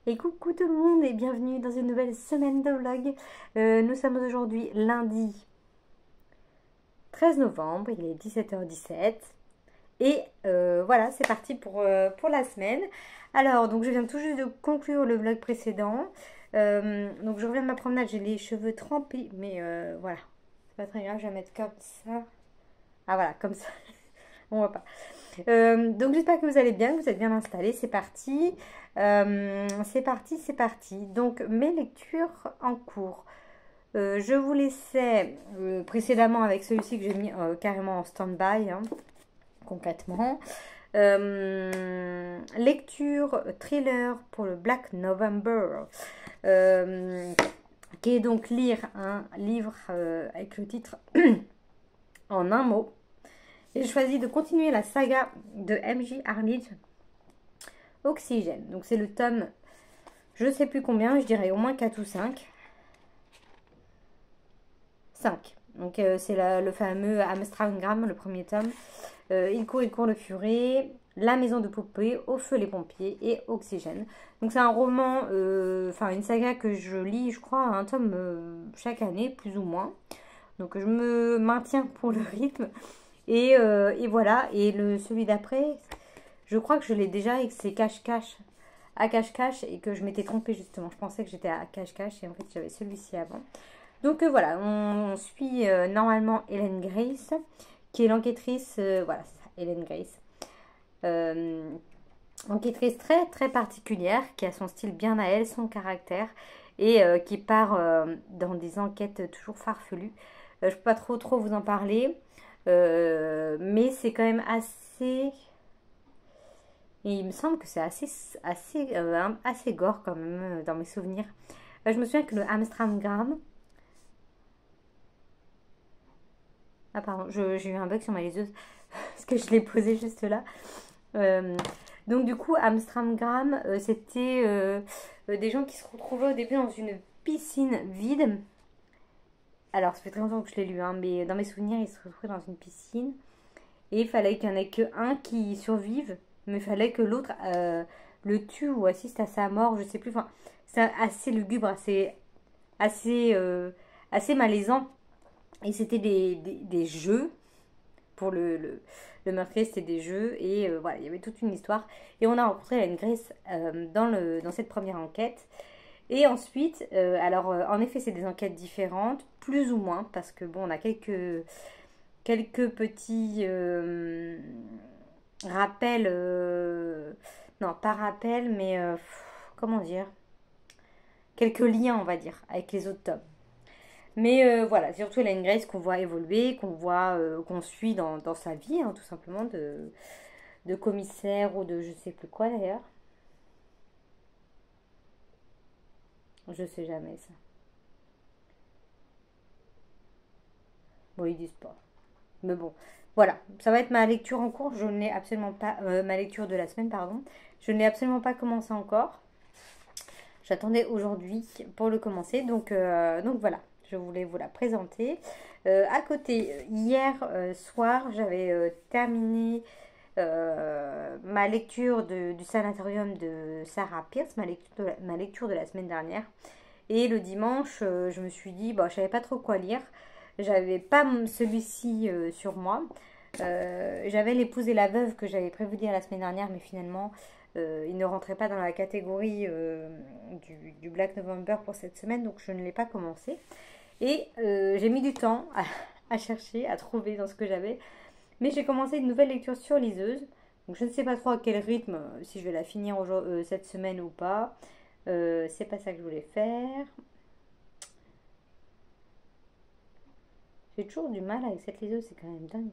Et coucou tout le monde et bienvenue dans une nouvelle semaine de vlog. Nous sommes aujourd'hui lundi 13 novembre, il est 17h17. Et voilà, c'est parti pour la semaine. Alors, donc je viens tout juste de conclure le vlog précédent. Donc je reviens de ma promenade, j'ai les cheveux trempés, mais voilà, c'est pas très grave, je vais mettre comme ça. Ah voilà, comme ça, on voit pas. Donc j'espère que vous allez bien, que vous êtes bien installés, c'est parti. C'est parti. Donc mes lectures en cours. Je vous laissais précédemment avec celui-ci que j'ai mis carrément en stand-by, hein, concrètement. Lecture thriller pour le Black November, qui est donc lire un livre avec le titre en un mot. J'ai choisi de continuer la saga de M.J. Arlidge, Oxygène. Donc c'est le tome, je ne sais plus combien, je dirais au moins 4 ou 5. 5. Donc c'est le fameux Amsterdam, le premier tome. Il court le furet, La maison de poupée, Au feu les pompiers et Oxygène. Donc c'est un roman, une saga que je lis, je crois, un tome chaque année, plus ou moins. Donc je me maintiens pour le rythme. Et voilà, et celui d'après, je crois que je l'ai déjà et que c'est cache-cache, à cache-cache, et que je m'étais trompée justement. Je pensais que j'étais à cache-cache et en fait j'avais celui-ci avant. Donc voilà, on suit normalement Helen Grace, qui est l'enquêtrice, voilà, Helen Grace. Enquêtrice très très particulière, qui a son style bien à elle, son caractère, et qui part dans des enquêtes toujours farfelues. Je ne peux pas trop vous en parler. Mais c'est quand même assez... Et il me semble que c'est assez gore quand même dans mes souvenirs. Je me souviens que le Amsterdam... Ah pardon, j'ai eu un bug sur ma liseuse parce que je l'ai posé juste là. Donc du coup, Amsterdam, c'était des gens qui se retrouvaient au début dans une piscine vide. Alors, ça fait très longtemps que je l'ai lu, hein, mais dans mes souvenirs, il se retrouvait dans une piscine. Et il fallait qu'il n'y en ait qu'un qui survive, mais il fallait que l'autre le tue ou assiste à sa mort, je sais plus. Enfin, c'est assez lugubre, assez malaisant. Et c'était des jeux. Pour le meurtrier, c'était des jeux. Et voilà, il y avait toute une histoire. Et on a rencontré Helen Grace dans cette première enquête. Et ensuite, en effet, c'est des enquêtes différentes, plus ou moins, parce que bon, on a quelques petits rappels, non, pas rappels, mais comment dire, quelques liens, on va dire, avec les autres tomes. Mais voilà, surtout Helen Grace qu'on voit évoluer, qu'on suit dans sa vie, hein, tout simplement, de commissaire ou de je sais plus quoi d'ailleurs. Je sais jamais ça. Bon, ils disent pas. Mais bon, voilà. Ça va être ma lecture en cours. Je n'ai absolument pas... ma lecture de la semaine, pardon. Je n'ai absolument pas commencé encore. J'attendais aujourd'hui pour le commencer. Donc voilà. Je voulais vous la présenter. À côté, hier soir, j'avais terminé ma lecture du sanatorium de Sarah Pierce, ma lecture de la semaine dernière. Et le dimanche, je me suis dit, bon, je savais pas trop quoi lire. J'avais pas celui-ci sur moi. J'avais L'épouse et la veuve que j'avais prévu de lire la semaine dernière, mais finalement, il ne rentrait pas dans la catégorie du Black November pour cette semaine, donc je ne l'ai pas commencé. Et j'ai mis du temps à chercher, à trouver dans ce que j'avais. Mais j'ai commencé une nouvelle lecture sur liseuse. Donc je ne sais pas trop à quel rythme, si je vais la finir cette semaine ou pas. C'est pas ça que je voulais faire. J'ai toujours du mal avec cette liseuse, c'est quand même dingue.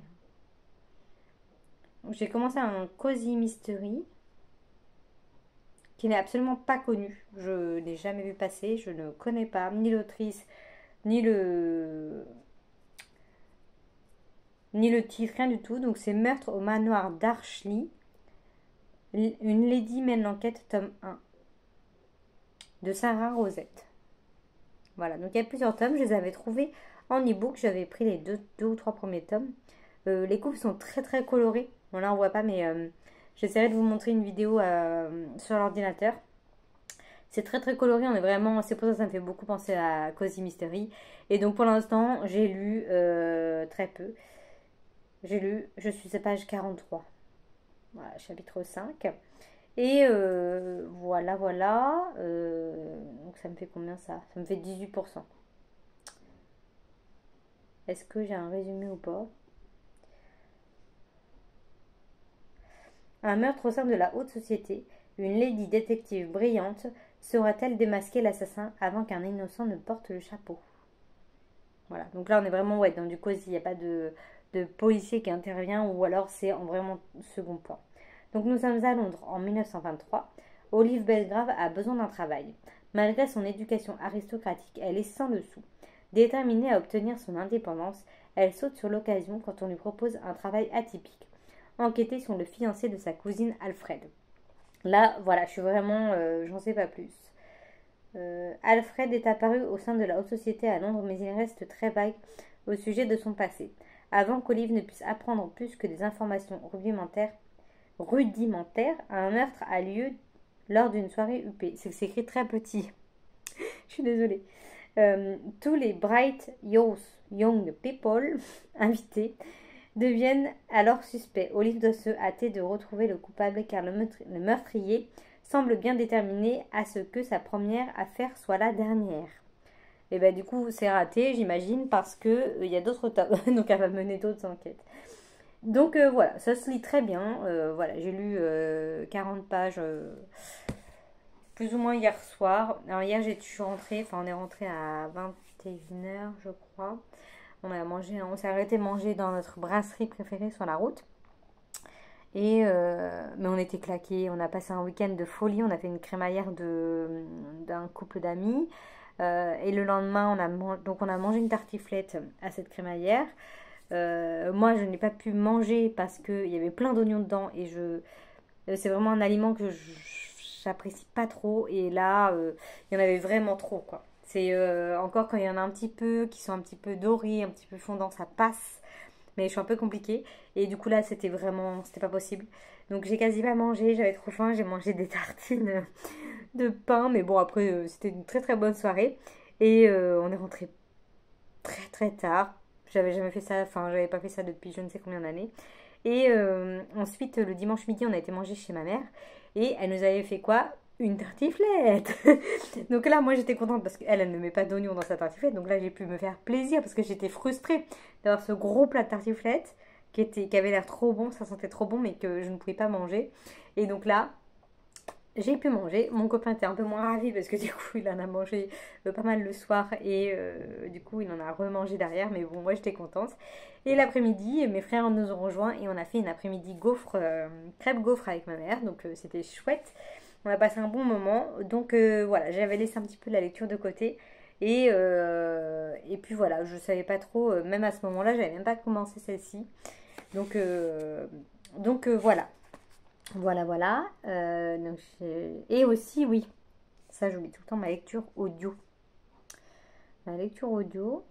J'ai commencé un Cozy Mystery qui n'est absolument pas connu. Je n'ai jamais vu passer, je ne connais pas ni l'autrice, ni le titre, rien du tout. Donc c'est Meurtre au manoir d'Archley. Une lady mène l'enquête, tome 1 de Sarah Rosette. Voilà, donc il y a plusieurs tomes, je les avais trouvés en e-book, j'avais pris les deux ou trois premiers tomes. Les couves sont très très colorées. Bon là on voit pas, mais j'essaierai de vous montrer une vidéo sur l'ordinateur. C'est très très coloré, on est vraiment, c'est pour ça que ça me fait beaucoup penser à Cozy Mystery. Et donc pour l'instant, j'ai lu très peu. J'ai lu, je suis à page 43, voilà, chapitre 5. Et voilà, voilà. Donc ça me fait combien ça? Ça me fait 18%. Est-ce que j'ai un résumé ou pas? Un meurtre au sein de la haute société. Une lady détective brillante saura-t-elle démasquer l'assassin avant qu'un innocent ne porte le chapeau? Voilà, donc là on est vraiment ouais, dans du cosy, il n'y a pas de policier qui intervient ou alors c'est en vraiment second plan. Donc nous sommes à Londres en 1923. Olive Belgrave a besoin d'un travail. Malgré son éducation aristocratique, elle est sans le sou. Déterminée à obtenir son indépendance, elle saute sur l'occasion quand on lui propose un travail atypique. Enquêter sur le fiancé de sa cousine Alfred. Là, voilà, je suis vraiment, j'en sais pas plus. Alfred est apparu au sein de la haute société à Londres, mais il reste très vague au sujet de son passé. Avant qu'Olive ne puisse apprendre plus que des informations rudimentaires, un meurtre a lieu lors d'une soirée huppée. C'est écrit très petit. Je suis désolée. Tous les Bright Young People invités deviennent alors suspects. Olive doit se hâter de retrouver le coupable car le meurtrier semble bien déterminé à ce que sa première affaire soit la dernière. Et ben du coup c'est raté j'imagine parce que il y a d'autres donc elle va mener d'autres enquêtes. Donc voilà, ça se lit très bien. Voilà, j'ai lu 40 pages plus ou moins hier soir. Alors hier je suis rentrée, enfin on est rentré à 21h je crois. On s'est arrêté manger dans notre brasserie préférée sur la route. Mais on était claqués, on a passé un week-end de folie, on a fait une crémaillère d'un couple d'amis. Et le lendemain, donc on a mangé une tartiflette à cette crémaillère. Moi, je n'ai pas pu manger parce qu'il y avait plein d'oignons dedans et c'est vraiment un aliment que j'apprécie pas trop. Et là, il y en avait vraiment trop, quoi. C'est encore quand il y en a un petit peu, qui sont un petit peu dorés, un petit peu fondants, ça passe. Mais je suis un peu compliquée. Et du coup là, c'était pas possible. Donc j'ai quasi pas mangé, j'avais trop faim, j'ai mangé des tartines de pain. Mais bon, après, c'était une très très bonne soirée. Et on est rentré très très tard. J'avais jamais fait ça, enfin j'avais pas fait ça depuis je ne sais combien d'années. Et ensuite, le dimanche midi, on a été manger chez ma mère. Et elle nous avait fait quoi? Une tartiflette. Donc là, moi, j'étais contente parce qu'elle, elle ne met pas d'oignon dans sa tartiflette. Donc là, j'ai pu me faire plaisir parce que j'étais frustrée d'avoir ce gros plat de tartiflette qui avait l'air trop bon, ça sentait trop bon, mais que je ne pouvais pas manger. Et donc là, j'ai pu manger. Mon copain était un peu moins ravi parce que du coup, il en a mangé pas mal le soir et du coup, il en a remangé derrière. Mais bon, moi, j'étais contente. Et l'après-midi, mes frères nous ont rejoints et on a fait une après-midi crêpe gaufre avec ma mère. Donc, c'était chouette. On a passé un bon moment. Donc, voilà, j'avais laissé un petit peu la lecture de côté. Et puis voilà, je savais pas trop, même à ce moment-là, j'avais même pas commencé celle-ci. Donc, voilà. Voilà, voilà. Et aussi, oui, ça j'oublie tout le temps, ma lecture audio. Ma lecture audio.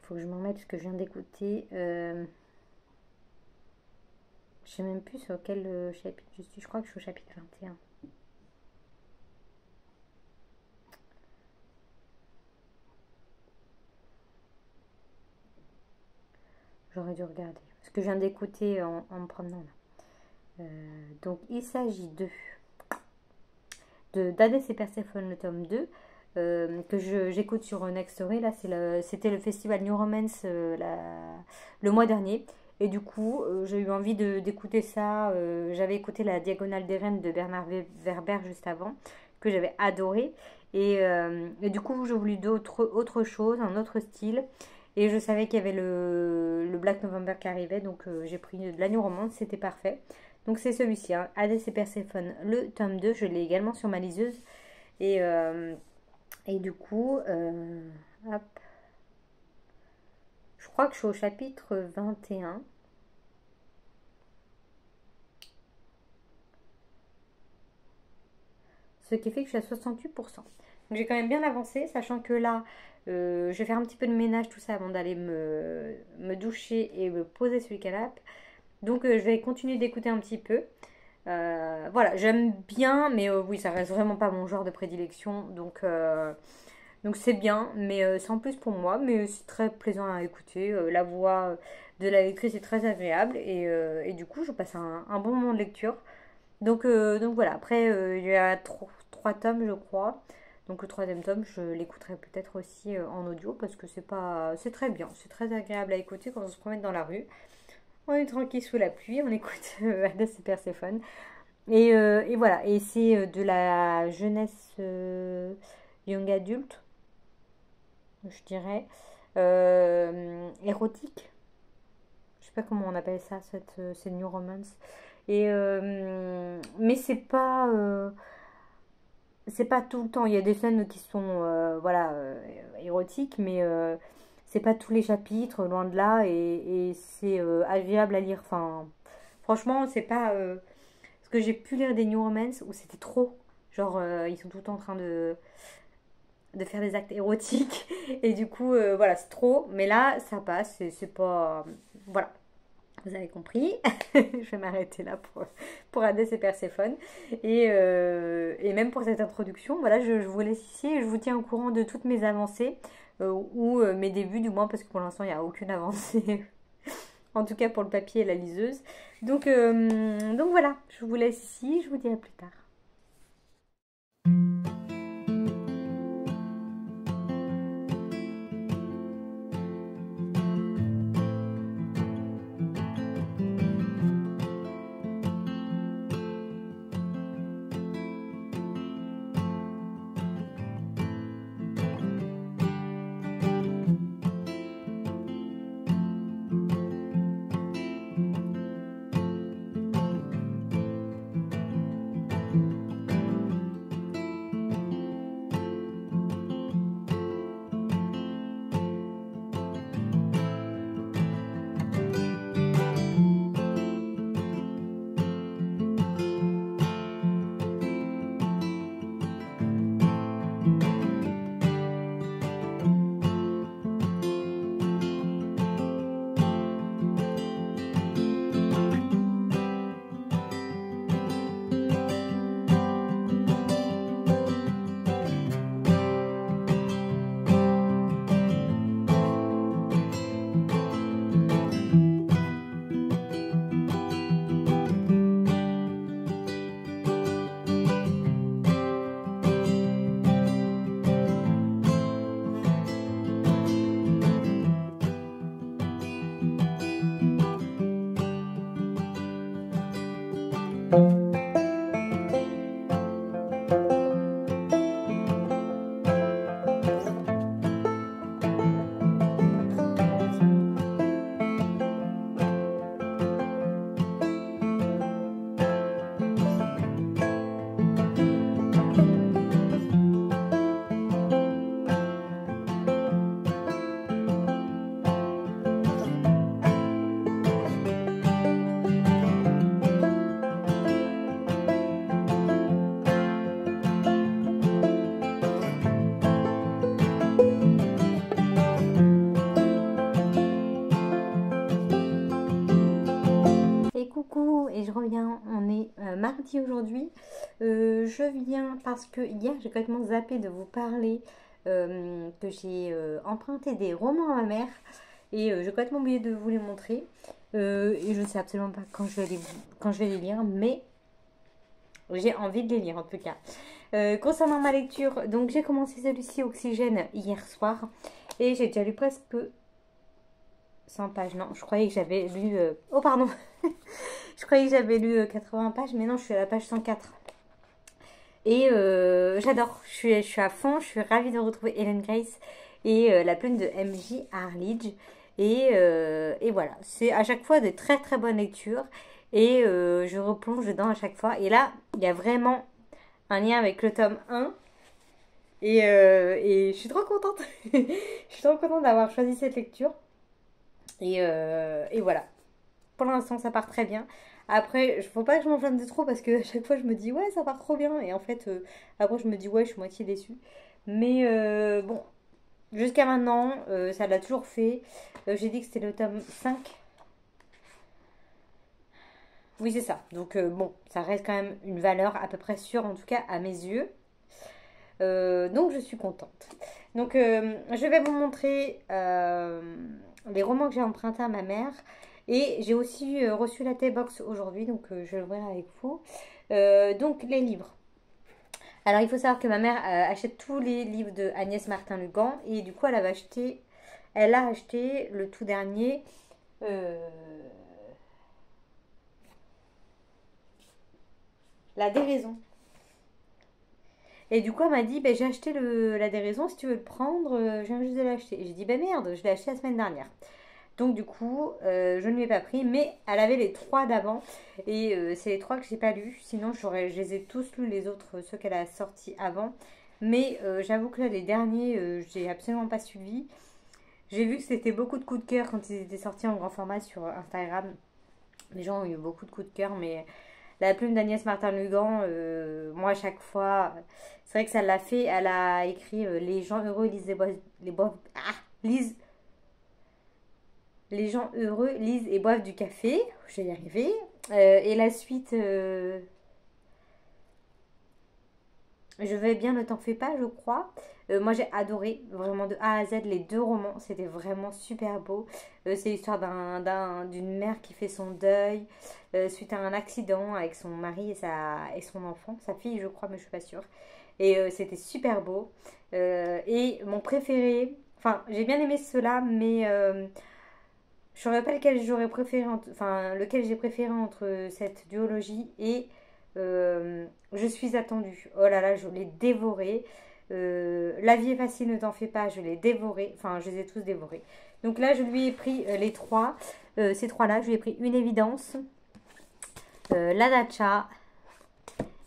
Faut que je m'en mette ce que je viens d'écouter. Je sais même plus sur quel chapitre je suis. Je crois que je suis au chapitre 21. J'aurais dû regarder. Ce que je viens d'écouter en me promenant là. Donc il s'agit d'Hadès et Perséphone, le tome 2, que j'écoute sur Next Story. Là, c'était le festival New Romance le mois dernier. Et du coup, j'ai eu envie d'écouter ça. J'avais écouté La Diagonale des Reines de Bernard Werber juste avant, que j'avais adoré. Et du coup, j'ai voulu autre chose, un autre style. Et je savais qu'il y avait le Black November qui arrivait, donc j'ai pris de la New Romance, c'était parfait. Donc c'est celui-ci, hein, Hadès et Perséphone, le tome 2, je l'ai également sur ma liseuse. Et, et du coup, hop, je crois que je suis au chapitre 21. Ce qui fait que je suis à 68%. Donc j'ai quand même bien avancé, sachant que là, je vais faire un petit peu de ménage, tout ça, avant d'aller me doucher et me poser sur le canapé. Donc je vais continuer d'écouter un petit peu. Voilà, j'aime bien, mais oui, ça reste vraiment pas mon genre de prédilection. Donc c'est bien, mais c'est en plus pour moi, mais c'est très plaisant à écouter. La voix de la lectrice est très agréable et du coup je passe un bon moment de lecture. Donc voilà, après il y a trois tomes je crois. Donc le troisième tome, je l'écouterai peut-être aussi en audio parce que c'est très bien, c'est très agréable à écouter quand on se promène dans la rue. On est tranquille sous la pluie, on écoute Hades et Perséphone. Et voilà, et c'est de la jeunesse young adulte, je dirais, érotique. Je sais pas comment on appelle ça, cette new romance. Mais c'est pas tout le temps. Il y a des scènes qui sont voilà érotiques, mais c'est pas tous les chapitres, loin de là, et c'est agréable à lire. Enfin, franchement, c'est pas parce que j'ai pu lire des new romance où c'était trop. Genre, ils sont tout le temps en train de faire des actes érotiques. Et du coup, voilà, c'est trop. Mais là, ça passe. C'est pas. Voilà, vous avez compris. Je vais m'arrêter là pour Hadès et Perséphone. Et même pour cette introduction, voilà, je vous laisse ici et je vous tiens au courant de toutes mes avancées. Ou mes débuts, du moins, parce que pour l'instant, il n'y a aucune avancée. En tout cas pour le papier et la liseuse. Donc voilà, je vous laisse ici. Je vous dis à plus tard. Et coucou, et je reviens, on est mardi aujourd'hui. Je viens parce que hier j'ai complètement zappé de vous parler que j'ai emprunté des romans à ma mère et j'ai complètement oublié de vous les montrer. Et je ne sais absolument pas quand je vais les lire, mais j'ai envie de les lire en tout cas. Concernant ma lecture, donc j'ai commencé celui-ci Oxygène hier soir et j'ai déjà lu presque 100 pages. Non, je croyais que j'avais lu... Oh pardon. Je croyais que j'avais lu 80 pages, mais non, je suis à la page 104. Et j'adore, je suis à fond, je suis ravie de retrouver Ellen Grace et la plume de MJ Arledge. Et voilà, c'est à chaque fois de très très bonnes lectures et je replonge dedans à chaque fois. Et là, il y a vraiment un lien avec le tome 1 et je suis trop contente. Je suis trop contente d'avoir choisi cette lecture. Et voilà, pour l'instant ça part très bien. Après, il faut pas que je m'enflamme de trop parce que à chaque fois je me dis ouais ça part trop bien et en fait après je me dis ouais je suis moitié déçue. Mais bon, jusqu'à maintenant ça l'a toujours fait. J'ai dit que c'était le tome 5 Oui, c'est ça. Donc, bon, ça reste quand même une valeur à peu près sûre, en tout cas à mes yeux. Donc, je suis contente. Donc, je vais vous montrer les romans que j'ai empruntés à ma mère. Et j'ai aussi reçu la T-Box aujourd'hui, donc je vais l'ouvrir avec vous. Donc, les livres. Alors, il faut savoir que ma mère achète tous les livres de Agnès Martin-Lugan. Et du coup, elle a acheté le tout dernier. euh, La déraison. Et du coup, elle m'a dit, ben, j'ai acheté la déraison, si tu veux le prendre, je viens juste de l'acheter. Et j'ai dit, ben merde, je l'ai acheté la semaine dernière. Donc du coup, je ne lui ai pas pris, mais elle avait les trois d'avant. Et c'est les trois que j'ai pas lus. Sinon, je les ai tous lus, les autres, ceux qu'elle a sortis avant. Mais j'avoue que là, les derniers, j'ai absolument pas suivi. J'ai vu que c'était beaucoup de coups de cœur quand ils étaient sortis en grand format sur Instagram. Les gens ont eu beaucoup de coups de cœur, mais la plume d'Agnès Martin-Lugan, moi à chaque fois, c'est vrai que ça l'a fait. Elle a écrit Les gens heureux lisent les gens heureux lisent et boivent du café. Je vais y arriver. Et la suite, je vais bien, ne t'en fais pas, je crois. Moi, j'ai adoré, vraiment de A à Z, les deux romans. C'était vraiment super beau. C'est l'histoire d'une mère qui fait son deuil suite à un accident avec son mari et son enfant, sa fille, je crois, mais je suis pas sûre. Et c'était super beau. Et mon préféré, enfin, j'ai bien aimé ceux-là, mais je ne saurais pas lequel j'aurais préféré, enfin, lequel j'ai préféré entre cette duologie et Je suis attendue. Oh là là, je l'ai dévoré. La vie est facile, ne t'en fais pas, je l'ai dévoré. Enfin, je les ai tous dévorés. Donc là, je lui ai pris les trois. Ces trois-là, je lui ai pris Une évidence, La Dacha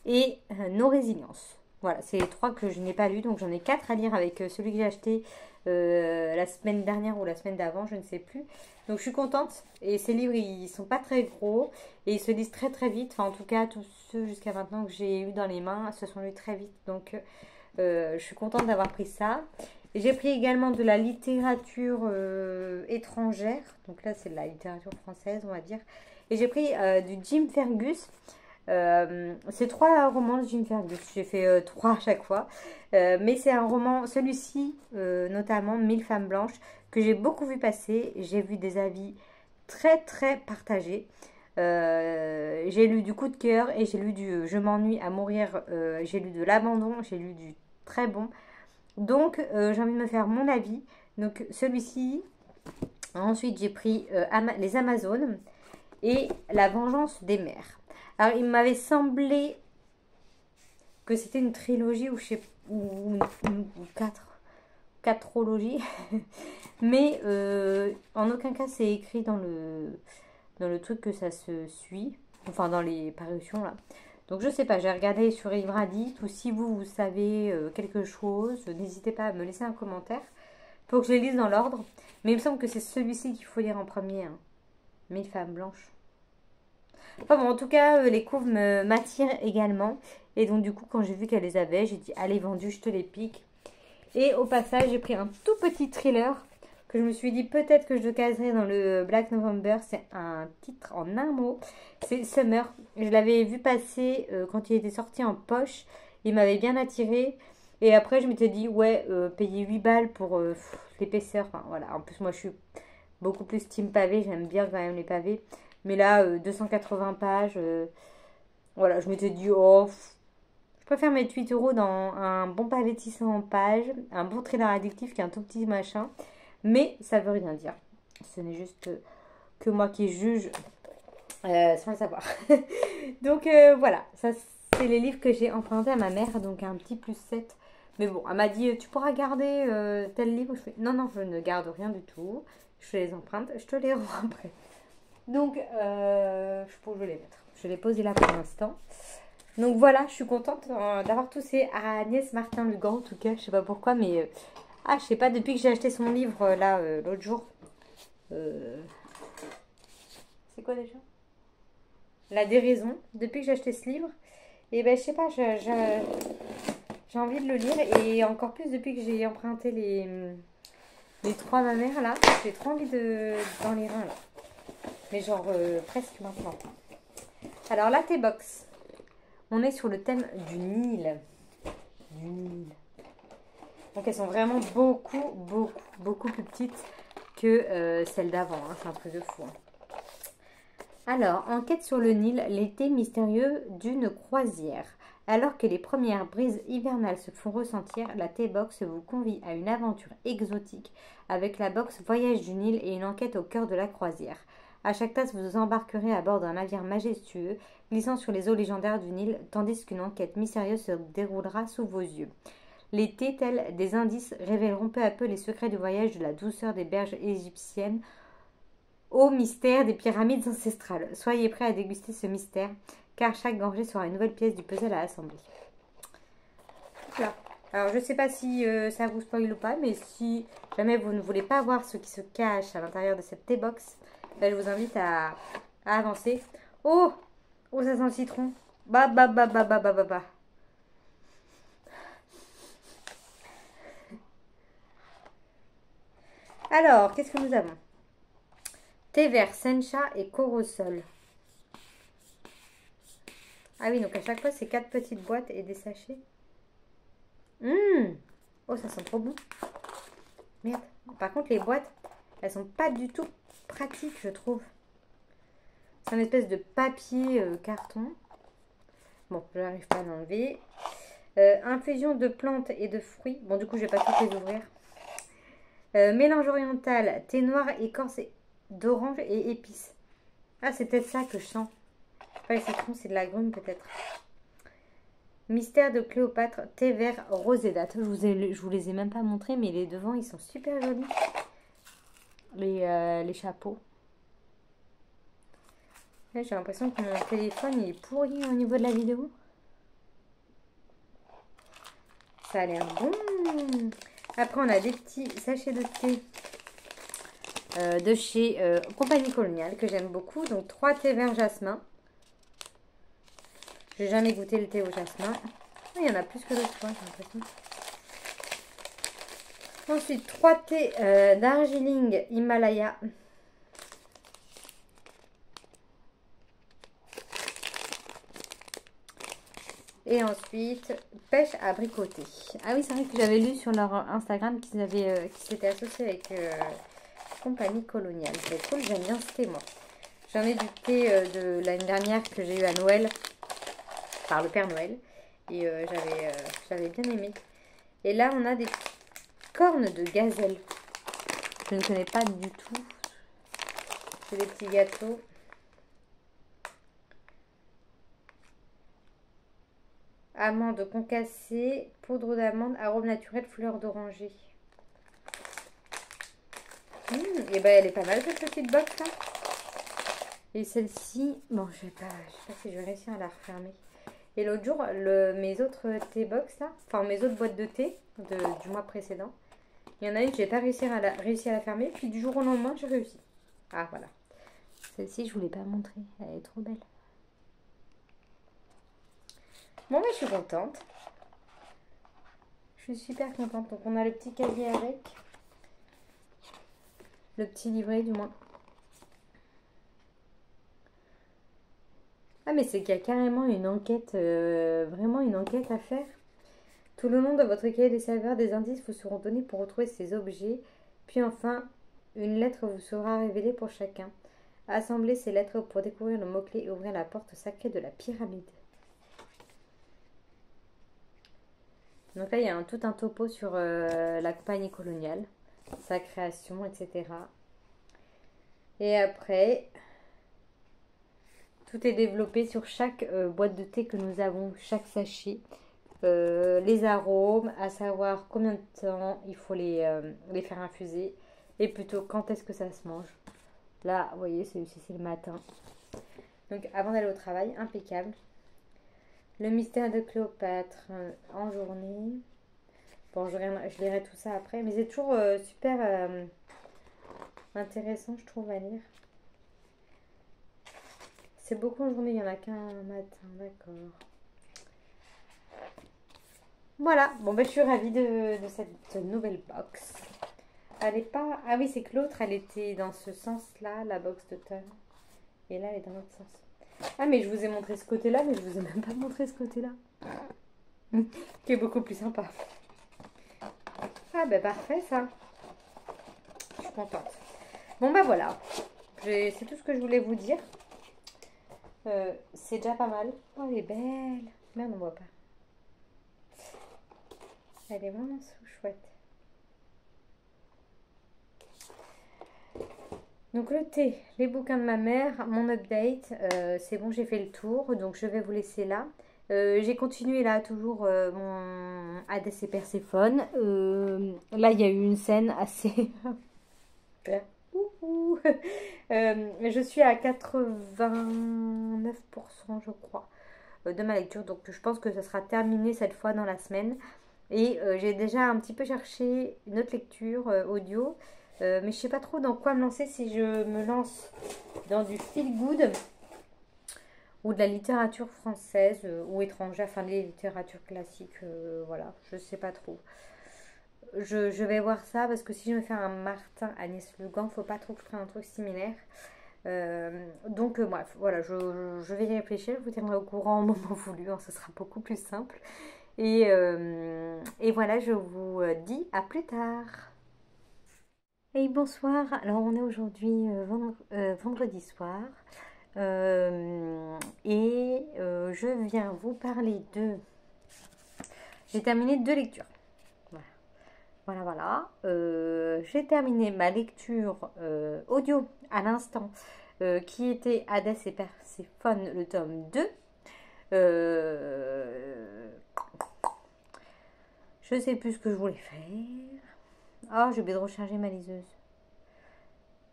et Nos résiliences. Voilà, c'est les trois que je n'ai pas lus. Donc j'en ai quatre à lire avec celui que j'ai acheté la semaine dernière ou la semaine d'avant, je ne sais plus. Donc je suis contente. Et ces livres, ils sont pas très gros et ils se lisent très très vite. Enfin, en tout cas, tous ceux jusqu'à maintenant que j'ai eu dans les mains se sont lus très vite. Donc je suis contente d'avoir pris ça. J'ai pris également de la littérature étrangère. Donc là, c'est de la littérature française, on va dire. Et j'ai pris du Jim Fergus. C'est trois romans de Jim Fergus. J'ai fait trois à chaque fois. Mais c'est un roman, celui-ci, notamment Mille femmes blanches, que j'ai beaucoup vu passer. J'ai vu des avis très très partagés. J'ai lu du coup de cœur et j'ai lu du Je m'ennuie à mourir. J'ai lu de l'abandon. J'ai lu du très bon. Donc j'ai envie de me faire mon avis. Donc celui-ci. Ensuite j'ai pris Les Amazones et La vengeance des mers. Alors, il m'avait semblé que c'était une trilogie ou, je sais, ou quatrologie. Mais en aucun cas, c'est écrit dans le truc que ça se suit. Enfin, dans les parutions, là. Donc, je sais pas, j'ai regardé sur Livre Addict ou si vous savez quelque chose, n'hésitez pas à me laisser un commentaire pour que je les lise dans l'ordre. Mais il me semble que c'est celui-ci qu'il faut lire en premier. Hein. Mille femmes blanches. Enfin bon, en tout cas, les couves m'attirent également. Et donc, du coup, quand j'ai vu qu'elle les avait, j'ai dit, allez, vendu, je te les pique. Et au passage, j'ai pris un tout petit thriller que je me suis dit, peut-être que je le caserai dans le Black November. C'est un titre en un mot. C'est Summer. Je l'avais vu passer quand il était sorti en poche. Il m'avait bien attiré. Et après, je m'étais dit, ouais, payer 8 balles pour l'épaisseur. Enfin, voilà. En plus, moi, je suis beaucoup plus team pavé. J'aime bien quand même les pavés. Mais là, 280 pages. Voilà, je m'étais dit, oh, je préfère mettre 8 euros dans un bon pavé de 600 pages, un bon thriller addictif qui est un tout petit machin. Mais ça veut rien dire. Ce n'est juste que moi qui juge sans le savoir. Donc voilà, ça c'est les livres que j'ai empruntés à ma mère. Donc un petit plus 7. Mais bon, elle m'a dit, tu pourras garder tel livre. Je fais, non, non, je ne garde rien du tout. Je les emprunte, je te les rends après. Donc, je peux les mettre. Je vais les poser là pour l'instant. Donc voilà, je suis contente d'avoir tous ces Agnès Martin-Lugan. En tout cas, je sais pas pourquoi, mais je sais pas, depuis que j'ai acheté son livre là l'autre jour. C'est quoi déjà? La déraison. Depuis que j'ai acheté ce livre, et ben je sais pas, j'ai envie de le lire. Et encore plus depuis que j'ai emprunté les trois à ma mère là. J'ai trop envie d'en lire un là. Mais genre presque maintenant. Alors, la T-Box. On est sur le thème du Nil. Du Nil. Donc, elles sont vraiment beaucoup plus petites que celles d'avant. Hein. C'est un truc de fou. Hein. Alors, enquête sur le Nil, l'été mystérieux d'une croisière. Alors que les premières brises hivernales se font ressentir, la T-Box vous convie à une aventure exotique avec la box Voyage du Nil et une enquête au cœur de la croisière. À chaque tasse, vous embarquerez à bord d'un navire majestueux glissant sur les eaux légendaires du Nil, tandis qu'une enquête mystérieuse se déroulera sous vos yeux. Les thés, tels des indices, révéleront peu à peu les secrets du voyage de la douceur des berges égyptiennes au mystère des pyramides ancestrales. Soyez prêts à déguster ce mystère, car chaque gorgée sera une nouvelle pièce du puzzle à assembler. Voilà. Alors, je ne sais pas si ça vous spoil ou pas, mais si jamais vous ne voulez pas voir ce qui se cache à l'intérieur de cette T-Box, ben, je vous invite à avancer. Oh, oh, ça sent le citron. Bah. Alors, qu'est-ce que nous avons? Thé vert, sencha et corosol. Ah oui, donc à chaque fois, c'est 4 petites boîtes et des sachets. Oh, ça sent trop bon. Merde. Par contre, les boîtes, elles sont pas du tout pratiques, je trouve. C'est une espèce de papier carton. Bon, je n'arrive pas à l'enlever. Infusion de plantes et de fruits. Bon, du coup, je vais pas toutes les ouvrir. Mélange oriental, thé noir, écorce d'orange et épices. Ah, c'est peut-être ça que je sens. Pas le citron, c'est de l'agrumes peut-être. Mystère de Cléopâtre, thé vert, rosé date. Je vous les ai même pas montrés, mais les devants, ils sont super jolis. Les chapeaux. J'ai l'impression que mon téléphone, il est pourri au niveau de la vidéo. Ça a l'air bon. Après, on a des petits sachets de thé de chez Compagnie Coloniale que j'aime beaucoup. Donc, 3 thés verts jasmin. J'ai jamais goûté le thé au jasmin. Oh, il y en a plus que l'autre fois, j'ai l'impression. Ensuite, 3 thés Darjeeling Himalaya. Et ensuite, pêche abricotée. Ah oui, c'est vrai que j'avais lu sur leur Instagram qu'ils s'étaient associés avec Compagnie Coloniale. C'est cool, j'aime bien ce thé, moi. J'en ai du thé de l'année dernière que j'ai eu à Noël, par le Père Noël. Et j'avais bien aimé. Et là, on a des cornes de gazelle. Je ne connais pas du tout. C'est des petits gâteaux. Amandes concassées, poudre d'amande, arôme naturel, fleur d'oranger. Et ben elle est pas mal cette petite box là. Et celle-ci, bon je sais pas si je vais réussir à la refermer. Et l'autre jour, mes autres thé box là, enfin mes autres boîtes de thé du mois précédent, il y en a une, j'ai pas réussi à la fermer, puis du jour au lendemain j'ai réussi. Ah voilà. Celle-ci je vous l'ai pas montrée, elle est trop belle. Bon, bah, je suis contente. Je suis super contente. Donc, on a le petit casier avec. Le petit livret, du moins. Ah, mais c'est qu'il y a carrément une enquête, vraiment une enquête à faire. Tout le long de votre cahier des saveurs, des indices vous seront donnés pour retrouver ces objets. Puis enfin, une lettre vous sera révélée pour chacun. Assemblez ces lettres pour découvrir le mot-clé et ouvrir la porte sacrée de la pyramide. Donc là, il y a tout un topo sur la Compagnie Coloniale, sa création, etc. Et après, tout est développé sur chaque boîte de thé que nous avons, chaque sachet. Les arômes, à savoir combien de temps il faut les faire infuser et plutôt quand est-ce que ça se mange. Là, vous voyez, celui-ci, c'est le matin. Donc, avant d'aller au travail, impeccable. Le mystère de Cléopâtre en journée. Bon, je lirai tout ça après. Mais c'est toujours super intéressant, je trouve, à lire. C'est beaucoup en journée, il n'y en a qu'un matin, d'accord. Voilà, bon, ben, je suis ravie de cette nouvelle box. Elle est pas... Ah oui, c'est que l'autre, elle était dans ce sens-là, la box d'automne. Et là, elle est dans l'autre sens. Ah, mais je vous ai montré ce côté-là, mais je vous ai même pas montré ce côté-là. Qui est beaucoup plus sympa. Ah, bah parfait, ça. Je suis contente. Bon, bah voilà. C'est tout ce que je voulais vous dire. C'est déjà pas mal. Oh, elle est belle. Merde, on voit pas. Elle est vraiment chouette. Donc le thé, les bouquins de ma mère, mon update, c'est bon, j'ai fait le tour, donc je vais vous laisser là. J'ai continué là toujours mon Hadès et Perséphone. Là, il y a eu une scène assez... Ouhou. Je suis à 89%, je crois, de ma lecture, donc je pense que ça sera terminé cette fois dans la semaine. Et j'ai déjà un petit peu cherché une autre lecture audio, mais je sais pas trop dans quoi me lancer, si je me lance dans du feel good ou de la littérature française ou étrangère, enfin des littératures classiques, voilà, je sais pas trop. Je vais voir ça parce que si je me fais un Martin Agnès Le Gant, faut pas trop que je prenne un truc similaire. Donc bref, voilà, je vais y réfléchir, je vous tiendrai au courant au moment voulu, hein, ce sera beaucoup plus simple. Et voilà, je vous dis à plus tard. Et bonsoir, alors on est aujourd'hui vendredi soir je viens vous parler de... J'ai terminé 2 lectures. Voilà. J'ai terminé ma lecture audio à l'instant qui était Hadès et Perséphone, le tome 2. Je sais plus ce que je voulais faire. Oh, j'ai oublié de recharger ma liseuse.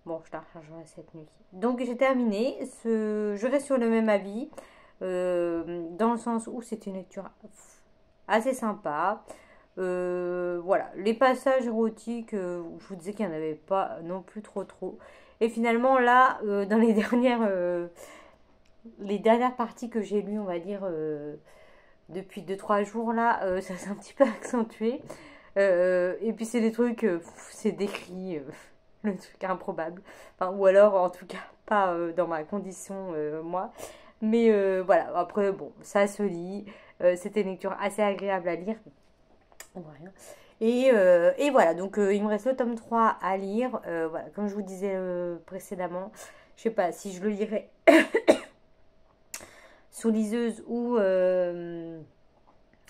Bon, je la rechargerai cette nuit. Donc, j'ai terminé. Je reste sur le même avis. Dans le sens où c'est une lecture assez sympa. Voilà, les passages érotiques, je vous disais qu'il n'y en avait pas non plus trop. Et finalement, là, dans les dernières parties que j'ai lues, on va dire, depuis 2-3 jours, là, ça s'est un petit peu accentué. Et puis, c'est des trucs, c'est décrit, le truc improbable. Enfin, ou alors, en tout cas, pas dans ma condition, moi. Mais voilà, après, bon, ça se lit. C'était une lecture assez agréable à lire. Rien. Et voilà, donc il me reste le tome 3 à lire. Voilà, comme je vous disais précédemment, je sais pas si je le lirai sous liseuse ou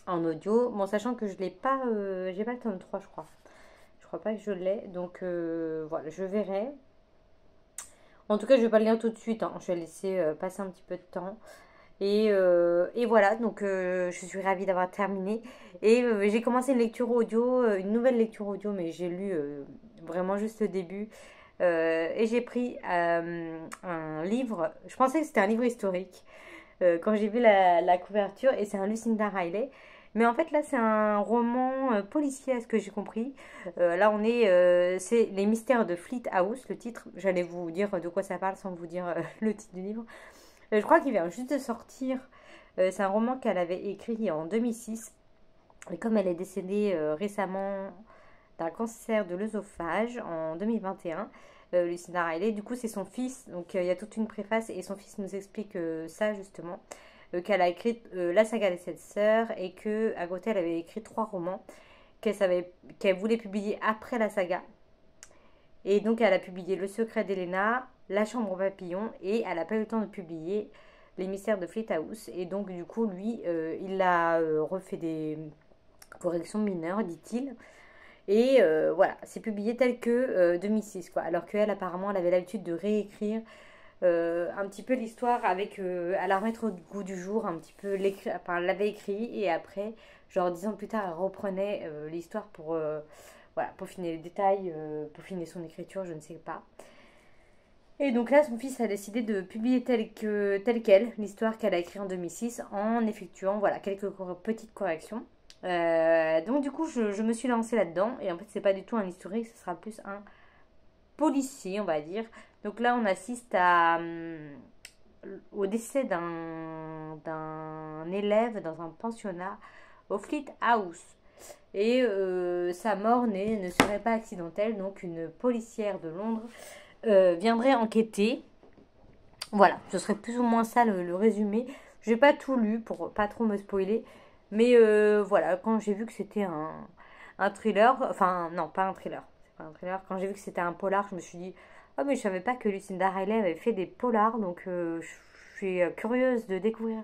en audio. Bon, sachant que je l'ai pas, j'ai pas le tome 3, je crois. Je crois pas que je l'ai. Donc voilà, je verrai. En tout cas, je vais pas le lire tout de suite, hein. Je vais laisser passer un petit peu de temps. Et voilà, donc je suis ravie d'avoir terminé. Et j'ai commencé une lecture audio, une nouvelle lecture audio, mais j'ai lu vraiment juste le début. Et j'ai pris un livre, je pensais que c'était un livre historique quand j'ai vu la couverture, et c'est un Lucinda Riley. Mais en fait, là, c'est un roman policier, à ce que j'ai compris. Là, c'est Les Mystères de Fleet House, le titre. J'allais vous dire de quoi ça parle sans vous dire le titre du livre. Je crois qu'il vient juste de sortir. C'est un roman qu'elle avait écrit en 2006. Et comme elle est décédée récemment d'un cancer de l'œsophage en 2021, Lucinda Riley, du coup c'est son fils. Donc il y a toute une préface et son fils nous explique ça justement. Qu'elle a écrit la saga des 7 sœurs et qu'à côté elle avait écrit 3 romans qu'elle voulait publier après la saga. Et donc elle a publié Le secret d'Elena, La chambre papillon, et elle n'a pas eu le temps de publier Les mystères de Fleet House. Et donc du coup lui, il a refait des corrections mineures, dit-il. Et voilà, c'est publié tel que 2006, quoi. Alors qu'elle, apparemment, elle avait l'habitude de réécrire un petit peu l'histoire à la remettre au goût du jour, un petit peu enfin, elle l'avait écrit, et après, genre 10 ans plus tard, elle reprenait l'histoire pour voilà, peaufiner les détails, peaufiner son écriture, je ne sais pas. Et donc là, son fils a décidé de publier telle quelle l'histoire qu'elle a écrite en 2006 en effectuant voilà, quelques petites corrections. Donc du coup, je me suis lancée là-dedans. Et en fait, c'est pas du tout un historique, ce sera plus un policier, on va dire. Donc là, on assiste au décès d'un élève dans un pensionnat au Fleet House. Et sa mort ne serait pas accidentelle, donc une policière de Londres viendrait enquêter Voilà, ce serait plus ou moins ça le résumé. J'ai pas tout lu pour pas trop me spoiler. Mais voilà, quand j'ai vu que c'était un thriller, enfin non, pas un thriller, c'est pas un thriller. Quand j'ai vu que c'était un polar, je me suis dit, oh mais je savais pas que Lucinda Riley avait fait des polars, donc je suis curieuse de découvrir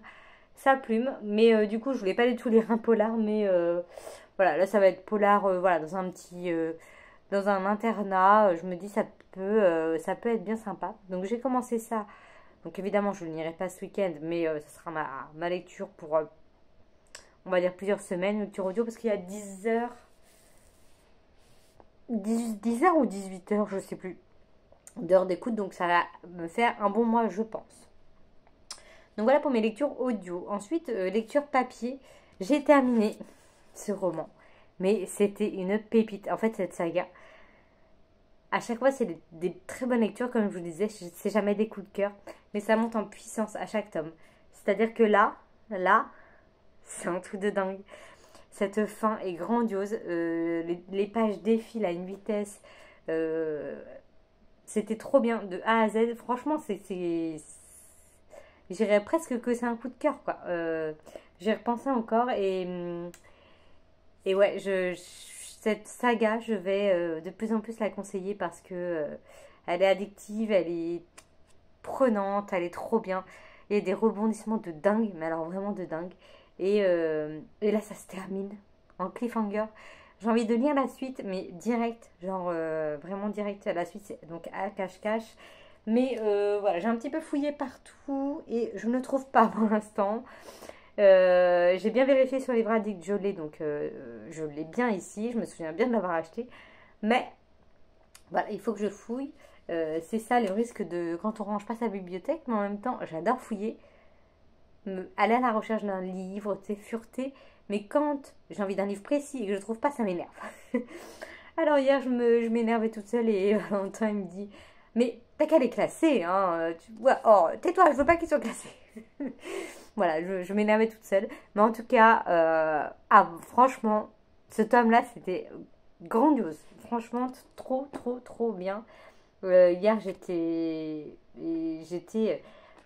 sa plume. Mais du coup, je voulais pas du tout lire un polar, mais voilà, là ça va être polar, voilà, dans un petit, dans un internat. Je me dis ça peut être bien sympa. Donc j'ai commencé ça. Donc évidemment, je ne lirai pas ce week-end, mais ce sera ma lecture pour on va dire plusieurs semaines, lecture audio, parce qu'il y a 10 heures, 10 heures ou 18 heures, je sais plus, d'heures d'écoute, donc ça va me faire un bon mois, je pense. Donc voilà pour mes lectures audio. Ensuite, lecture papier, j'ai terminé ce roman, mais c'était une pépite. En fait, cette saga, à chaque fois, c'est des très bonnes lectures, comme je vous disais, c'est jamais des coups de cœur, mais ça monte en puissance à chaque tome. C'est-à-dire que là, c'est un truc de dingue. Cette fin est grandiose. Les pages défilent à une vitesse. Euh, C'était trop bien de A à Z. Franchement, je dirais presque que c'est un coup de cœur, quoi. J'y repensé encore et ouais, cette saga, je vais de plus en plus la conseiller parce que elle est addictive, elle est prenante, elle est trop bien. Il y a des rebondissements de dingue, mais alors vraiment de dingue. Et là, ça se termine en cliffhanger. J'ai envie de lire la suite, mais direct, genre vraiment direct. La suite, c'est donc à cache-cache. Mais voilà, j'ai un petit peu fouillé partout et je ne trouve pas pour l'instant. J'ai bien vérifié sur les Livradix, je l'ai, donc je l'ai bien ici. Je me souviens bien de l'avoir acheté. Mais voilà, il faut que je fouille. C'est ça le risque de quand on range pas sa bibliothèque, mais en même temps, j'adore fouiller, aller à la recherche d'un livre, tu sais, fureter. Mais quand j'ai envie d'un livre précis et que je ne trouve pas, ça m'énerve. Alors hier, je m'énervais toute seule et Valentin il me dit, mais t'as qu'à les classer, hein. Ouais, oh, tais-toi, je veux pas qu'ils soient classés. Voilà, je m'énervais toute seule. Mais en tout cas, franchement, ce tome-là, c'était grandiose. Franchement, trop, trop, trop bien. Hier, j'étais,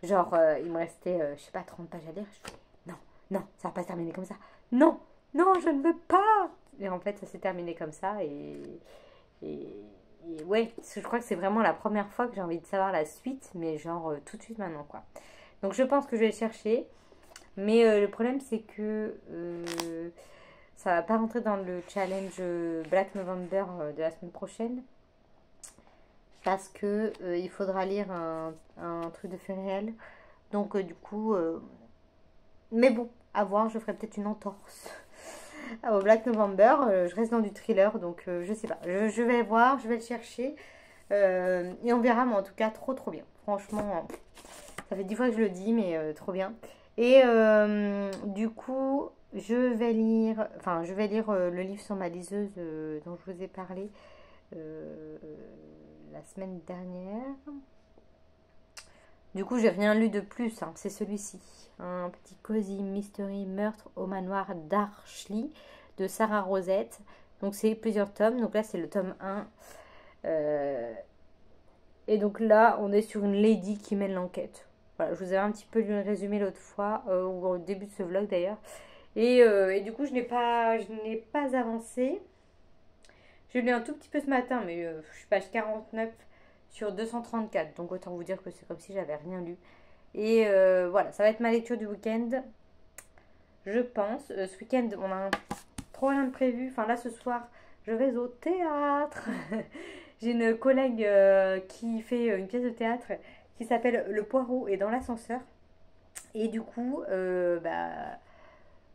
genre, il me restait, je sais pas, 30 pages à lire. Je fais, non, non, ça va pas se terminer comme ça. Non, non, je ne veux pas. Et en fait, ça s'est terminé comme ça. Et, et ouais, je crois que c'est vraiment la première fois que j'ai envie de savoir la suite, mais genre tout de suite maintenant, quoi. Donc je pense que je vais le chercher. Mais le problème, c'est que ça va pas rentrer dans le challenge Black November de la semaine prochaine. Parce que il faudra lire un truc de fait réel. Donc du coup, mais bon, à voir, je ferai peut-être une entorse au Black November. Je reste dans du thriller, donc je sais pas. Je vais voir, je vais le chercher. Et on verra, mais en tout cas, trop trop bien. Franchement, ça fait 10 fois que je le dis, mais trop bien. Et du coup, je vais lire le livre sur ma liseuse dont je vous ai parlé euh, la semaine dernière. Du coup, j'ai rien lu de plus, hein, c'est celui-ci. Un petit cozy mystery meurtre au manoir d'Archley de Sarah Rosette. Donc c'est plusieurs tomes. Donc là, c'est le tome 1. Et donc là, on est sur une lady qui mène l'enquête. Voilà, je vous avais un petit peu lu le résumé l'autre fois, ou au début de ce vlog d'ailleurs. Et du coup, je n'ai pas avancé. J'ai lu un tout petit peu ce matin, mais je suis page 49 sur 234. Donc autant vous dire que c'est comme si j'avais rien lu. Et voilà, ça va être ma lecture du week-end, je pense. Ce week-end, on a trop rien de prévu. Enfin là, ce soir, je vais au théâtre. J'ai une collègue qui fait une pièce de théâtre qui s'appelle Le Poireau et dans l'ascenseur. Et du coup,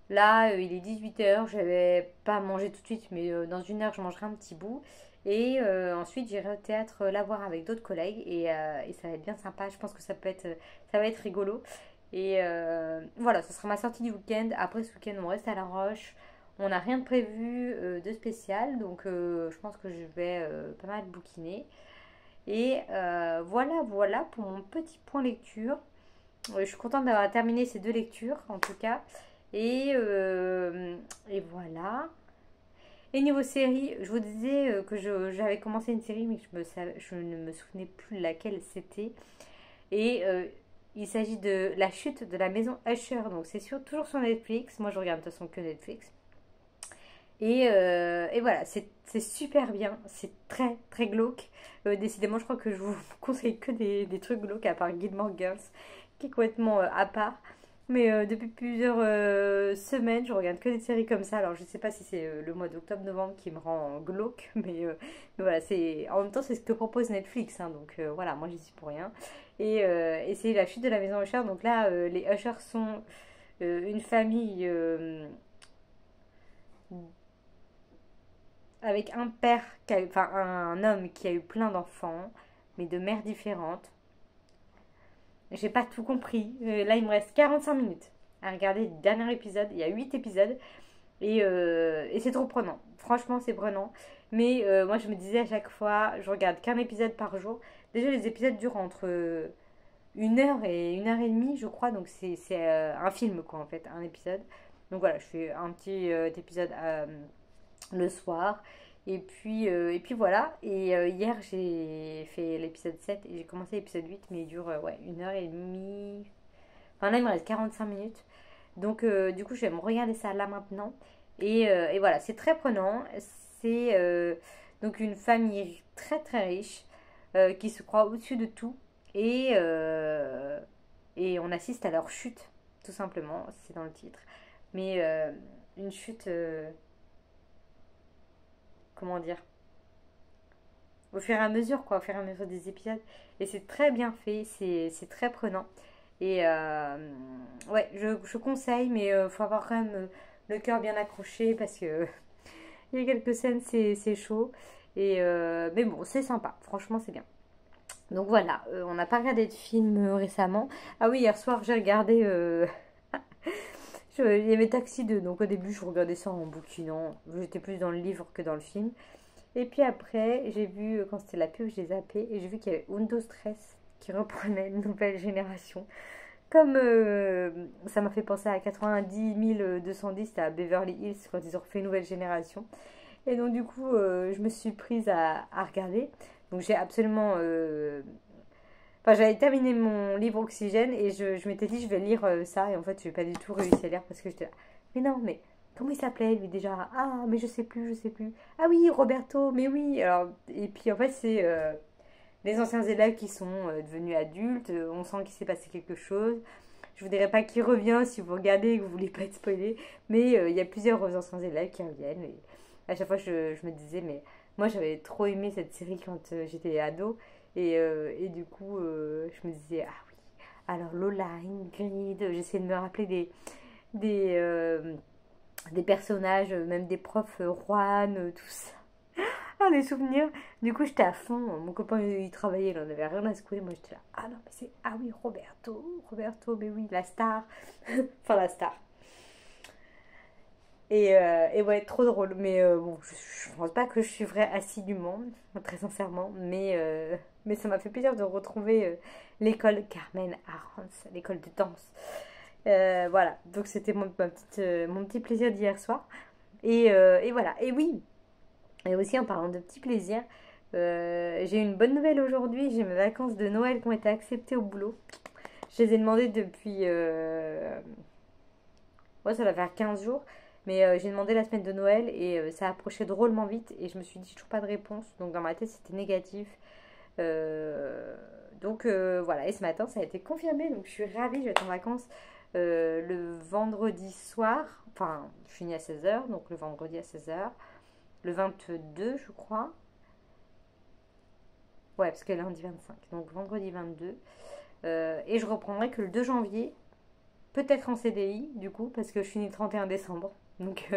là, il est 18 h. Je vais pas manger tout de suite, mais dans une heure, je mangerai un petit bout. Et ensuite, j'irai au théâtre la voir avec d'autres collègues. Et ça va être bien sympa. Je pense que ça va être rigolo. Et voilà, ce sera ma sortie du week-end. Après ce week-end, on reste à La Roche. On n'a rien de prévu de spécial. Donc, je pense que je vais pas mal bouquiner. Et voilà pour mon petit point lecture. Je suis contente d'avoir terminé ces deux lectures, en tout cas. Et voilà. Et niveau série, je vous disais que j'avais commencé une série, mais je ne me souvenais plus laquelle c'était. Et il s'agit de la chute de la maison Usher. Donc c'est toujours sur Netflix. Moi je regarde de toute façon que Netflix. Et voilà, c'est super bien. C'est très très glauque. Décidément, je crois que je vous conseille que des trucs glauques à part Gilmore Girls, qui est complètement à part. Mais depuis plusieurs semaines, je regarde que des séries comme ça. Alors je sais pas si c'est le mois d'octobre-novembre qui me rend glauque, mais voilà, en même temps c'est ce que propose Netflix, hein, donc voilà, moi j'y suis pour rien. Et c'est la chute de la maison Usher. Donc là, les Usher sont une famille avec un père, enfin un homme qui a eu plein d'enfants, mais de mères différentes. J'ai pas tout compris. Là, il me reste 45 minutes à regarder le dernier épisode. Il y a 8 épisodes et c'est trop prenant. Franchement, c'est prenant. Mais moi, je me disais à chaque fois, je regarde qu'un épisode par jour. Déjà, les épisodes durent entre 1 heure et 1 heure et demie, je crois. Donc, c'est un film, quoi, en fait, un épisode. Donc voilà, je fais un petit épisode le soir. Et puis voilà. Et hier, j'ai fait l'épisode 7 et j'ai commencé l'épisode 8, mais il dure ouais, 1 heure et demie. Enfin là, il me reste 45 minutes. Donc du coup, je vais me regarder ça là maintenant. Et voilà, c'est très prenant. C'est donc une famille très très riche qui se croit au-dessus de tout. Et on assiste à leur chute, tout simplement. C'est dans le titre. Mais une chute, comment dire, au fur et à mesure, quoi, au fur et à mesure des épisodes. Et c'est très bien fait, c'est très prenant. Et ouais, je conseille, mais faut avoir quand même le cœur bien accroché parce que il y a quelques scènes, c'est chaud. Mais bon, c'est sympa, franchement, c'est bien. Donc voilà, on n'a pas regardé de film récemment. Ah oui, hier soir, j'ai regardé. Il y avait Taxi 2, donc au début, je regardais ça en bouquinant. J'étais plus dans le livre que dans le film. Et puis après, j'ai vu, quand c'était la pub, j'ai zappé et j'ai vu qu'il y avait Windows Stress qui reprenait une nouvelle génération. Comme ça m'a fait penser à 90 210, c'était à Beverly Hills quand ils ont refait une nouvelle génération. Et donc du coup, je me suis prise à regarder. Donc j'ai absolument... Enfin, j'avais terminé mon livre Oxygène et je m'étais dit je vais lire ça. Et en fait, je n'ai pas du tout réussi à lire parce que j'étais là. Mais non, mais comment il s'appelait lui déjà? Ah, mais je sais plus, je sais plus. Ah oui, Roberto, mais oui. Alors, et puis en fait, c'est les anciens élèves qui sont devenus adultes. On sent qu'il s'est passé quelque chose. Je vous dirai pas qui revient si vous regardez et que vous voulez pas être spoilé. Mais il y a plusieurs anciens élèves qui reviennent. Et à chaque fois, je me disais, mais moi, j'avais trop aimé cette série quand j'étais ado. Et du coup, je me disais, ah oui, alors Lola, Ingrid, j'essayais de me rappeler des, euh, des personnages, même des profs, Juan, tout ça. Ah, les souvenirs. Du coup, j'étais à fond. Mon copain, il travaillait, il en avait rien à secouer. Moi, j'étais là, ah non, mais c'est, ah oui, Roberto, mais oui, la star. Enfin, la star. Et ouais, trop drôle. Mais bon, je pense pas que je suivrai assidûment, très sincèrement. Mais ça m'a fait plaisir de retrouver l'école Carmen Arons, l'école de danse. Voilà, donc c'était mon petit plaisir d'hier soir. Et voilà, et oui, et aussi en parlant de petits plaisirs, j'ai eu une bonne nouvelle aujourd'hui. J'ai mes vacances de Noël qui ont été acceptées au boulot. Je les ai demandées depuis... ouais, ça va faire 15 jours. Mais j'ai demandé la semaine de Noël et ça approchait drôlement vite. Et je me suis dit, toujours pas de réponse. Donc dans ma tête, c'était négatif. Donc voilà. Et ce matin, ça a été confirmé. Donc je suis ravie. Je vais être en vacances le vendredi soir. Enfin, je finis à 16 h. Donc le vendredi à 16 h. Le 22, je crois. Ouais, parce que lundi 25. Donc vendredi 22. Et je reprendrai que le 2 janvier. Peut-être en CDI, du coup, parce que je finis le 31 décembre. Donc,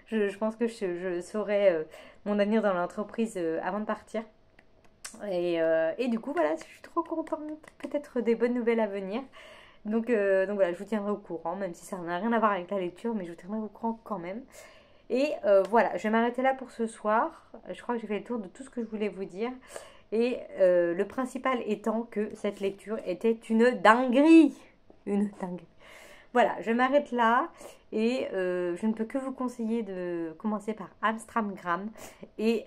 je pense que je saurai mon avenir dans l'entreprise avant de partir. Et du coup, voilà, je suis trop contente. Peut-être des bonnes nouvelles à venir. Donc voilà, je vous tiendrai au courant, même si ça n'a rien à voir avec la lecture, mais je vous tiendrai au courant quand même. Et voilà, je vais m'arrêter là pour ce soir. Je crois que j'ai fait le tour de tout ce que je voulais vous dire. Et le principal étant que cette lecture était une dinguerie. Une dinguerie. Voilà, je m'arrête là et je ne peux que vous conseiller de commencer par Amstramgram et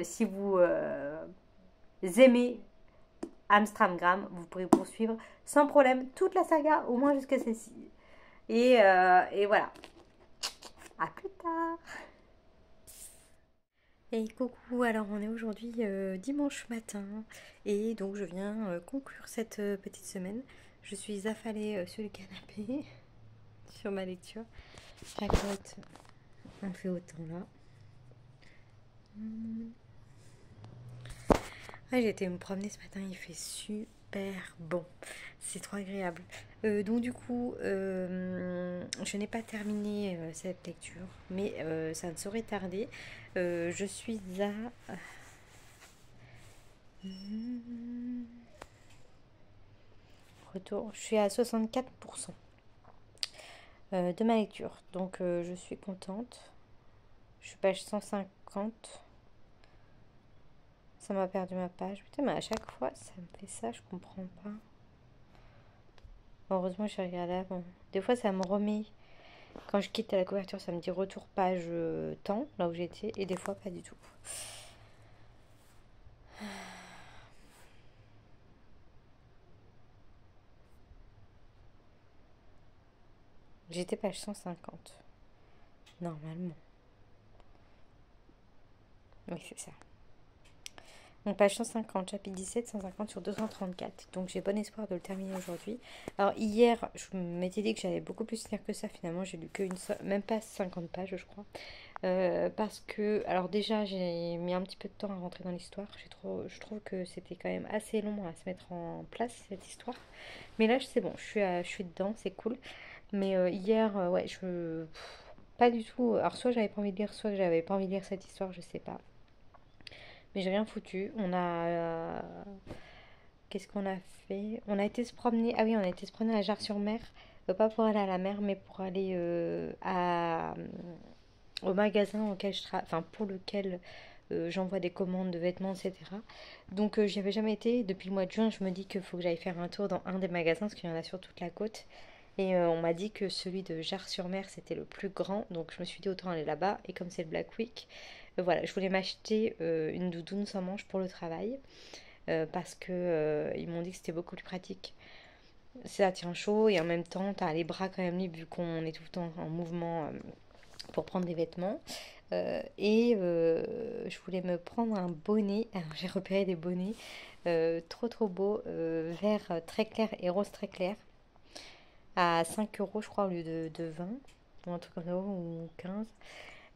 si vous aimez Amstramgram, vous pourrez poursuivre sans problème toute la saga, au moins jusqu'à celle-ci. Et voilà. À plus tard. Et coucou, alors on est aujourd'hui dimanche matin et donc je viens conclure cette petite semaine. Je suis affalée sur le canapé, sur ma lecture. Raconte, on fait autant là. Ah, j'ai été me promener ce matin, il fait super bon. C'est trop agréable. Donc du coup, je n'ai pas terminé cette lecture, mais ça ne saurait tarder. Je suis à... Retour, je suis à 64% de ma lecture. Donc je suis contente. Je suis page 150. Ça m'a perdu ma page. Putain, mais à chaque fois, ça me fait ça, je comprends pas. Heureusement, j'ai regardé avant. Des fois, ça me remet. Quand je quitte la couverture, ça me dit retour page temps, là où j'étais. Et des fois, pas du tout. J'étais page 150. Normalement. Oui, c'est ça. Donc page 150, chapitre 17, 150 sur 234. Donc j'ai bon espoir de le terminer aujourd'hui. Alors hier, je m'étais dit que j'allais beaucoup plus lire que ça. Finalement, j'ai lu même pas 50 pages, je crois. Parce que, alors déjà, j'ai mis un petit peu de temps à rentrer dans l'histoire. Je trouve que c'était quand même assez long à se mettre en place, cette histoire. Mais là, c'est bon, je suis dedans, c'est cool. Mais hier, ouais, pas du tout. Alors soit j'avais pas envie de lire, soit j'avais pas envie de lire cette histoire, je sais pas. Mais j'ai rien foutu. Qu'est-ce qu'on a fait? On a été se promener. Ah oui, on a été se promener à Jars-sur-Mer. Pas pour aller à la mer, mais pour aller au magasin auquel enfin, pour lequel j'envoie des commandes de vêtements, etc. Donc j'y avais jamais été. Depuis le mois de juin, je me dis qu'il faut que j'aille faire un tour dans un des magasins, parce qu'il y en a sur toute la côte. Et on m'a dit que celui de Jars-sur-Mer, c'était le plus grand. Donc je me suis dit autant aller là-bas. Et comme c'est le Black Week, voilà, je voulais m'acheter une doudoune sans manches pour le travail. Parce que ils m'ont dit que c'était beaucoup plus pratique. Ça tient chaud et en même temps, tu as les bras quand même libres vu qu'on est tout le temps en mouvement pour prendre des vêtements. Je voulais me prendre un bonnet. Alors j'ai repéré des bonnets trop trop beaux, vert très clair et rose très clair, à 5 euros je crois au lieu de 20, ou un truc comme ça, ou 15.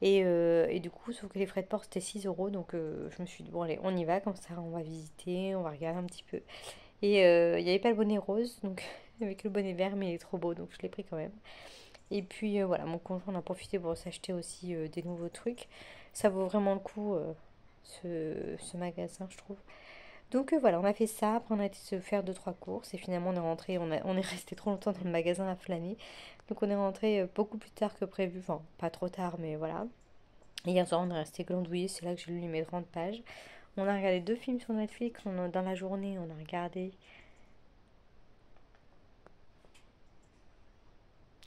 Et du coup, sauf que les frais de port c'était 6 euros, donc je me suis dit, bon, allez, on y va, comme ça on va visiter, on va regarder un petit peu. Et il n'y avait pas le bonnet rose, donc avec le bonnet vert, mais il est trop beau, donc je l'ai pris quand même. Et puis voilà, mon conjoint en a profité pour s'acheter aussi des nouveaux trucs. Ça vaut vraiment le coup, ce magasin, je trouve. Donc voilà, on a fait ça, après on a été se faire deux trois courses, et finalement on est rentré, on est resté trop longtemps dans le magasin à flâner. Donc on est rentré beaucoup plus tard que prévu, enfin pas trop tard, mais voilà. Et hier soir, on est resté glandouillé, c'est là que j'ai lu mes 30 pages. On a regardé deux films sur Netflix, dans la journée, on a regardé...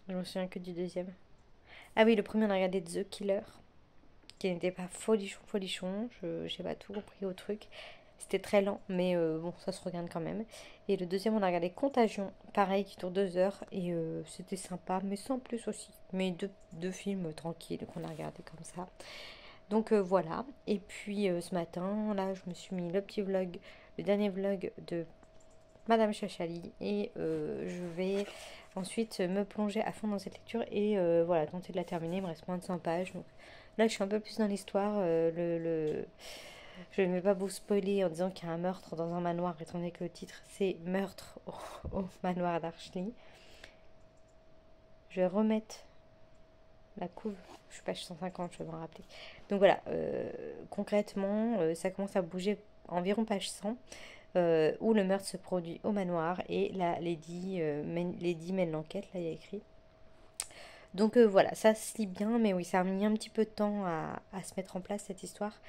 Je me souviens que du deuxième. Ah oui, le premier, on a regardé The Killer, qui n'était pas folichon, folichon. J'ai pas tout compris au truc. C'était très lent, mais bon, ça se regarde quand même. Et le deuxième, on a regardé Contagion, pareil, qui dure 2 heures. Et c'était sympa, mais sans plus aussi. Mais deux films tranquilles qu'on a regardé comme ça. Donc voilà. Et puis ce matin, là, je me suis mis le petit vlog, le dernier vlog de Madame Chachali. Et je vais ensuite me plonger à fond dans cette lecture et voilà, tenter de la terminer. Il me reste moins de 100 pages. Donc là, je suis un peu plus dans l'histoire. Je ne vais pas vous spoiler en disant qu'il y a un meurtre dans un manoir, étant donné que le titre c'est Meurtre au manoir d'Archly. Je vais remettre la couve. Je suis page 150, je vais m'en rappeler. Donc voilà, concrètement, ça commence à bouger environ page 100. Où le meurtre se produit au manoir et la Lady mène l'enquête, là il y a écrit. Donc voilà, ça se lit bien, mais oui, ça a mis un petit peu de temps à se mettre en place cette histoire.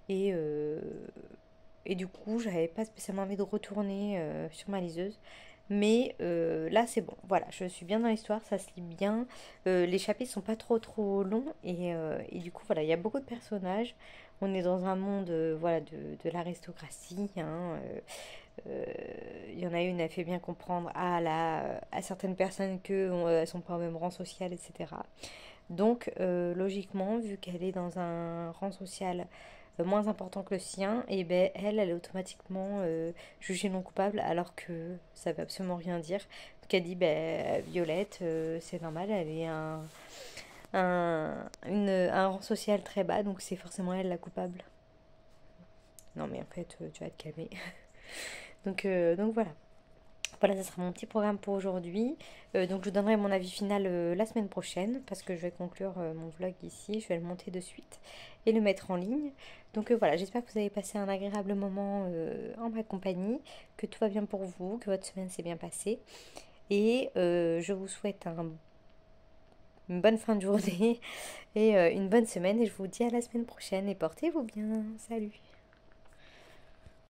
Et, euh, et du coup, j'avais pas spécialement envie de retourner sur ma liseuse. Mais là, c'est bon. Voilà, je suis bien dans l'histoire, ça se lit bien. Les chapitres sont pas trop trop longs. Et du coup, voilà, il y a beaucoup de personnages. On est dans un monde voilà, de l'aristocratie. Hein, Il y en a une, elle fait bien comprendre à certaines personnes qu'elles sont pas au même rang social, etc. Donc, logiquement, vu qu'elle est dans un rang social moins important que le sien, et ben elle est automatiquement jugée non coupable, alors que ça veut absolument rien dire. Donc elle dit, ben Violette, c'est normal, elle est un rang social très bas, donc c'est forcément elle la coupable. Non mais en fait, tu vas te calmer. Donc voilà. Voilà, ça sera mon petit programme pour aujourd'hui. Donc je vous donnerai mon avis final la semaine prochaine parce que je vais conclure mon vlog ici. Je vais le monter de suite et le mettre en ligne. Donc voilà, j'espère que vous avez passé un agréable moment en ma compagnie, que tout va bien pour vous, que votre semaine s'est bien passée. Et je vous souhaite une bonne fin de journée et une bonne semaine. Et je vous dis à la semaine prochaine et portez-vous bien. Salut!